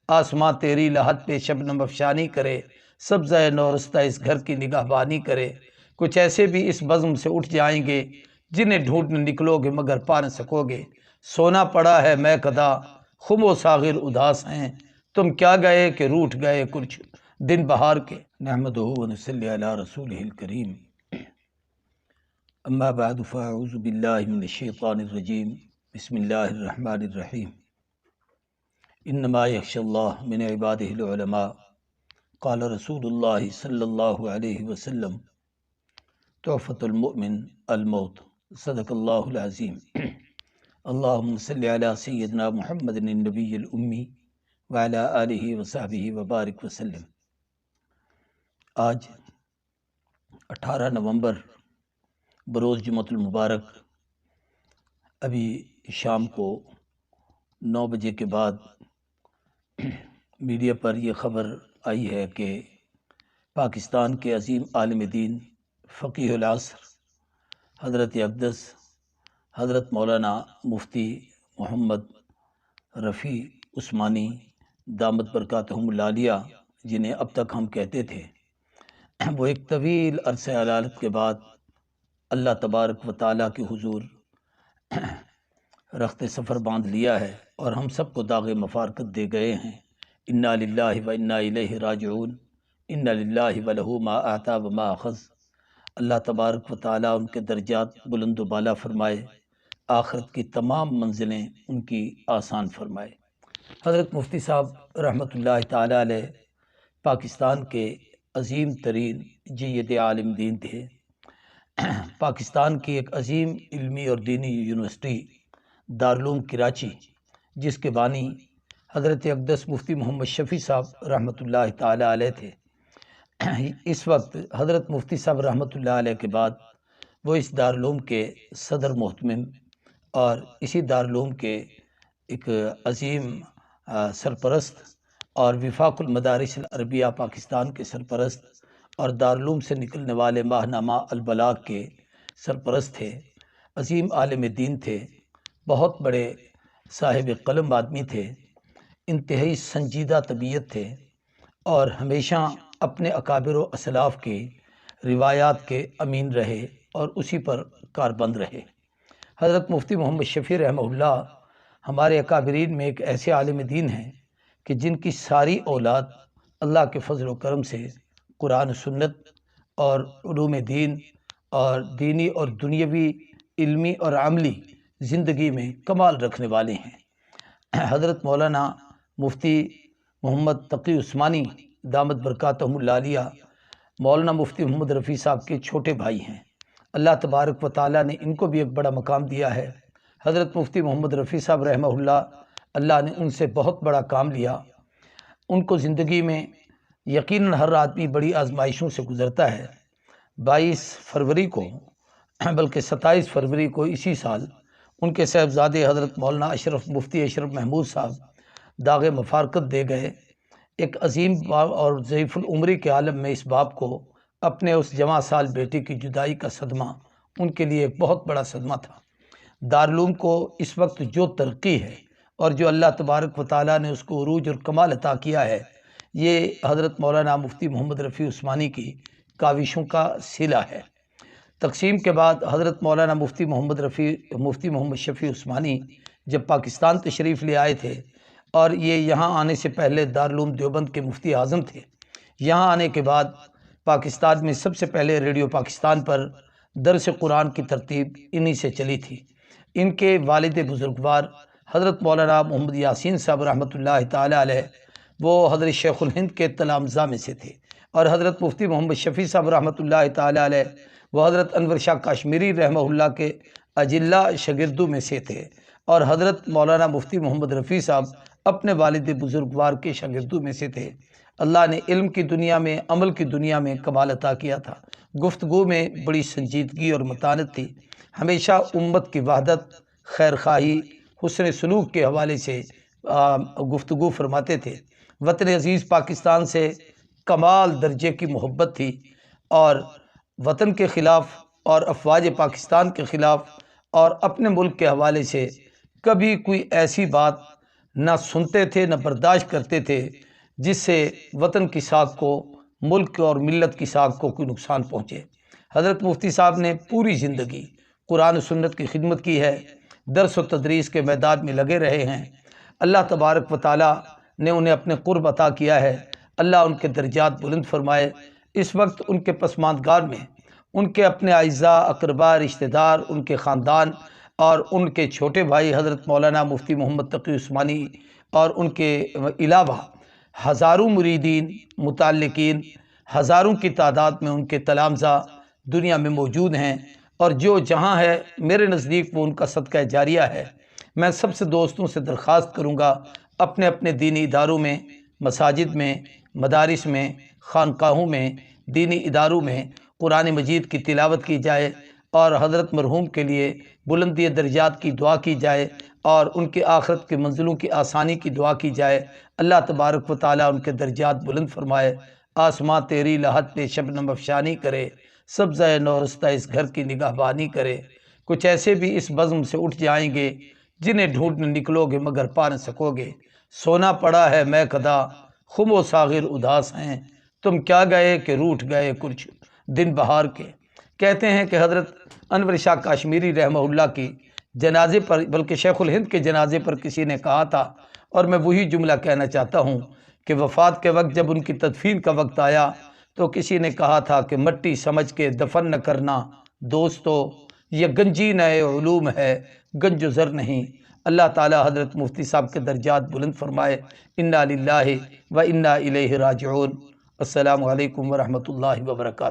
آسماں تیری لحد پہ شبنم افشانی کرے، سبزہ نورستہ اس گھر کی نگہبانی کرے۔ کچھ ایسے بھی اس بزم سے اٹھ جائیں گے جنہیں ڈھونڈنے نکلو گے مگر پا نہ سکو گے۔ سونا پڑا ہے میں کدا، خم و ساغر اداس ہیں، تم کیا گئے کہ روٹھ گئے کچھ دن بہار کے۔ نحمدہ و نصلی علی رسولہ الکریم، اما بعد فاعوذ باللہ من الشیطان الرجیم، بسم اللہ الرحمن الرحیم۔ انما یخشی اللہ من عبادہ العلماء، قال رسول اللہ صلی اللہ علیہ وسلم، تحفۃ المؤمن الموت، صدق اللہ العظیم۔ اللہم صلی علی سیدنا محمد النبی الامی وعلی آلہ وصحبہ وبارک وسلم۔ آج 18 نومبر بروز جمعۃ المبارک، ابھی شام کو 9 بجے کے بعد میڈیا پر یہ خبر آئی ہے کہ پاکستان کے عظیم عالم دین فقیہ العصر حضرت اقدس حضرت مولانا مفتی محمد رفیع عثمانی دامت برکاتہم العالیہ، جنہیں اب تک ہم کہتے تھے، وہ ایک طویل عرصہ علالت کے بعد اللہ تبارک و تعالیٰ کے حضور رخت سفر باندھ لیا ہے اور ہم سب کو داغ مفارقت دے گئے ہیں۔ انا للہ و انا الیہ راجعون، انا للہ و لہ ما اعطی و ما اخذ۔ اللہ تبارک و تعالیٰ ان کے درجات بلند و بالا فرمائے، آخرت کی تمام منزلیں ان کی آسان فرمائے۔ حضرت مفتی صاحب رحمۃ اللہ تعالیٰ علیہ پاکستان کے عظیم ترین جید عالم دین تھے۔ پاکستان کی ایک عظیم علمی اور دینی یونیورسٹی دارالعلوم کراچی، جس کے بانی حضرت اقدس مفتی محمد شفیع صاحب رحمۃ اللہ تعالیٰ علیہ تھے، اس وقت حضرت مفتی صاحب رحمۃ اللہ علیہ کے بعد وہ اس دارالعلوم کے صدر محتمم اور اسی دارالعلوم کے ایک عظیم سرپرست اور وفاق المدارس العربیہ پاکستان کے سرپرست اور دارالعلوم سے نکلنے والے ماہنامہ البلاغ کے سرپرست تھے۔ عظیم عالم دین تھے، بہت بڑے صاحب قلم آدمی تھے، انتہائی سنجیدہ طبیعت تھے اور ہمیشہ اپنے اکابر و اسلاف کے روایات کے امین رہے اور اسی پر کاربند رہے۔ حضرت مفتی محمد شفیع رحمہ اللہ ہمارے اکابرین میں ایک ایسے عالم دین ہیں کہ جن کی ساری اولاد اللہ کے فضل و کرم سے قرآن و سنت اور علوم دین اور دینی اور دنیاوی علمی اور عملی زندگی میں کمال رکھنے والے ہیں۔ حضرت مولانا مفتی محمد تقی عثمانی دامت برکاتہم العالیہ مولانا مفتی محمد رفیع صاحب کے چھوٹے بھائی ہیں۔ اللہ تبارک و تعالیٰ نے ان کو بھی ایک بڑا مقام دیا ہے۔ حضرت مفتی محمد رفیع صاحب رحمہ اللہ نے ان سے بہت بڑا کام لیا۔ ان کو زندگی میں یقیناً ہر آدمی بڑی آزمائشوں سے گزرتا ہے۔ 22 فروری کو بلکہ 27 فروری کو اسی سال ان کے صاحبزادے حضرت مولانا اشرف مفتی اشرف محمود صاحب داغ مفارقت دے گئے۔ ایک عظیم باپ اور ضعیف العمری کے عالم میں اس باپ کو اپنے اس جوان سال بیٹے کی جدائی کا صدمہ ان کے لیے ایک بہت بڑا صدمہ تھا۔ دارالعلوم کو اس وقت جو ترقی ہے اور جو اللہ تبارک و تعالیٰ نے اس کو عروج اور کمال عطا کیا ہے، یہ حضرت مولانا مفتی محمد رفیع عثمانی کی کاوشوں کا صلہ ہے۔ تقسیم کے بعد حضرت مولانا مفتی محمد شفیع عثمانی جب پاکستان تشریف لے آئے تھے اور یہ یہاں آنے سے پہلے دارالعلوم دیوبند کے مفتی اعظم تھے، یہاں آنے کے بعد پاکستان میں سب سے پہلے ریڈیو پاکستان پر درس قرآن کی ترتیب انہی سے چلی تھی۔ ان کے والد بزرگوار حضرت مولانا محمد یاسین صاحب رحمۃ اللہ تعالیٰ علیہ وہ حضرت شیخ الہند کے تلامذہ میں سے تھے، اور حضرت مفتی محمد شفیع صاحب رحمۃ اللہ تعالیٰ علیہ وہ حضرت انور شاہ کاشمیری رحمہ اللہ کے اجلا شاگردوں میں سے تھے، اور حضرت مولانا مفتی محمد رفیع صاحب اپنے والد بزرگوار کے شاگردوں میں سے تھے۔ اللہ نے علم کی دنیا میں، عمل کی دنیا میں کمال عطا کیا تھا۔ گفتگو میں بڑی سنجیدگی اور متانت تھی، ہمیشہ امت کی وحدت، خیر خواہی، حسن سلوک کے حوالے سے گفتگو فرماتے تھے۔ وطن عزیز پاکستان سے کمال درجے کی محبت تھی، اور وطن کے خلاف اور افواج پاکستان کے خلاف اور اپنے ملک کے حوالے سے کبھی کوئی ایسی بات نہ سنتے تھے نہ برداشت کرتے تھے جس سے وطن کی ساکھ کو، ملک اور ملت کی ساکھ کو کوئی نقصان پہنچے۔ حضرت مفتی صاحب نے پوری زندگی قرآن و سنت کی خدمت کی ہے، درس و تدریس کے میدان میں لگے رہے ہیں۔ اللہ تبارک و تعالیٰ نے انہیں اپنے قرب عطا کیا ہے، اللہ ان کے درجات بلند فرمائے۔ اس وقت ان کے پسماندگار میں ان کے اپنے اعزاء، اقرباء، رشتہ دار، ان کے خاندان اور ان کے چھوٹے بھائی حضرت مولانا مفتی محمد تقی عثمانی اور ان کے علاوہ ہزاروں مریدین، متعلقین، ہزاروں کی تعداد میں ان کے تلامذہ دنیا میں موجود ہیں، اور جو جہاں ہے میرے نزدیک وہ ان کا صدقہ جاریہ ہے۔ میں سب سے دوستوں سے درخواست کروں گا، اپنے اپنے دینی اداروں میں، مساجد میں، مدارس میں، خانقاہوں میں، دینی اداروں میں قرآن مجید کی تلاوت کی جائے اور حضرت مرحوم کے لیے بلندی درجات کی دعا کی جائے اور ان کے آخرت کے منزلوں کی آسانی کی دعا کی جائے۔ اللہ تبارک و تعالیٰ ان کے درجات بلند فرمائے۔ آسماں تیری لحد پہ شبنم افشانی کرے، سبزہ نورستہ اس گھر کی نگاہ بانی کرے۔ کچھ ایسے بھی اس بزم سے اٹھ جائیں گے جنہیں ڈھونڈنے نکلو گے مگر پا نہ سکو گے۔ سونا پڑا ہے میں کدا، خم و ساغر اداس ہیں، تم کیا گئے کہ روٹھ گئے کچھ دن بہار کے۔ کہتے ہیں کہ حضرت انور شاہ کاشمیری رحمہ اللہ کی جنازے پر، بلکہ شیخ الہند کے جنازے پر کسی نے کہا تھا، اور میں وہی جملہ کہنا چاہتا ہوں کہ وفات کے وقت جب ان کی تدفین کا وقت آیا تو کسی نے کہا تھا کہ مٹی سمجھ کے دفن نہ کرنا دوستو، یہ گنجی نئے علوم ہے، گنج و زر نہیں۔ اللہ تعالی حضرت مفتی صاحب کے درجات بلند فرمائے۔ انا للہ و انا الیہ راجعون۔ السلام علیکم ورحمۃ اللہ وبرکاتہ۔